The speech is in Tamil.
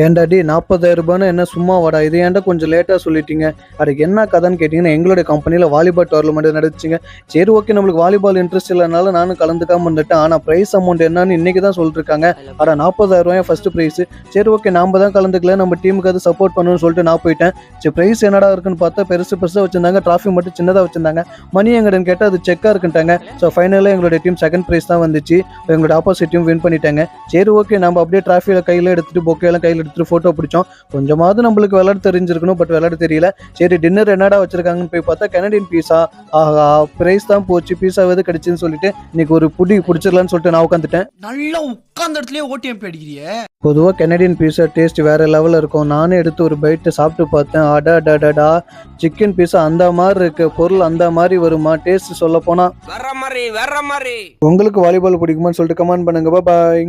ஏண்டாடி 40,000 ரூபான்னு என்ன சும்மா வாடா, இது ஏன்டா கொஞ்சம் லேட்டாக சொல்லிட்டீங்க? அதுக்கு என்ன கதைன்னு கேட்டிங்கன்னா, எங்களுடைய கம்பெனியில் வாலிபால் டோர்னமெண்ட் நடந்துச்சுங்க. சரி ஓகே, நம்மளுக்கு வாலிபால் இன்ட்ரெஸ்ட் இல்லைனால நானும் கலந்துக்காமல் இருந்துட்டேன். ஆனால் ப்ரைஸ் அமௌண்ட் என்னன்னு இன்றைக்கி தான் சொல்லிருக்காங்க. ஆனால் 40,000 ஃபஸ்ட்டு ப்ரைஸு. சரி ஓகே, நாம் தான் கலந்துக்கல, நம்ம டீமுக்கு அது சப்போர்ட் பண்ணணும்னு சொல்லிட்டு நான் போயிட்டேன். சரி ப்ரைஸ் என்னடா இருக்குன்னு பார்த்தா பெருசாக வச்சுருந்தாங்க, ட்ராஃபி மட்டும் சின்னதாக வச்சுருந்தாங்க. மணி எங்கன்னு கேட்டால் அது செக்காக இருக்குன்ட்டாங்க. ஸோ ஃபைனலாக எங்களுடைய டீம் செகண்ட் ப்ரைஸ் தான் வந்துச்சு. எங்களோட ஆப்போசிட் டீம் வின் பண்ணிட்டாங்க. சரி ஓகே, நம்ம அப்படியே ட்ராஃபியில் கையில் எடுத்துகிட்டு பொக்கையெல்லாம் கையில் எடுத்துகிட்டு ஃபோட்டோ பிடிச்சோம். கொஞ்சமாவது நம்மளுக்கு விளையாட தெரிஞ்சிருக்கணும், பட் விளையாட தெரியல. சரி டின்னர் என்னடா வச்சிருக்காங்கன்னு போய் பார்த்தா கனடியன் பீஸா. ஆஹா, பிரைஸ் தான் போச்சு, பீஸா எது கிடைச்சுன்னு சொல்லிட்டு இன்னைக்கு ஒரு புடி பிடிச்சிடலான்னு சொல்லிட்டு நான் உட்காந்துட்டேன். நல்லா உட்கார்ந்த இடத்துலயே ஓடிஎம்பி அடிக்கிறியே. பொதுவாக கனடியன் பீஸா டேஸ்ட் வேற லெவலில் இருக்கும். நானே எடுத்து ஒரு பைட்டு சாப்பிட்டு பார்த்தேன். அடா சிக்கன் பீஸா அந்த மாதிரி இருக்கு, பொருள் அந்த மாதிரி வருமா டேஸ்ட் சொல்ல போனா? வேற மாதிரி உங்களுக்கு வாலிபால் பிடிக்குமான்னு சொல்லிட்டு கமெண்ட் பண்ணுங்க. பாய்.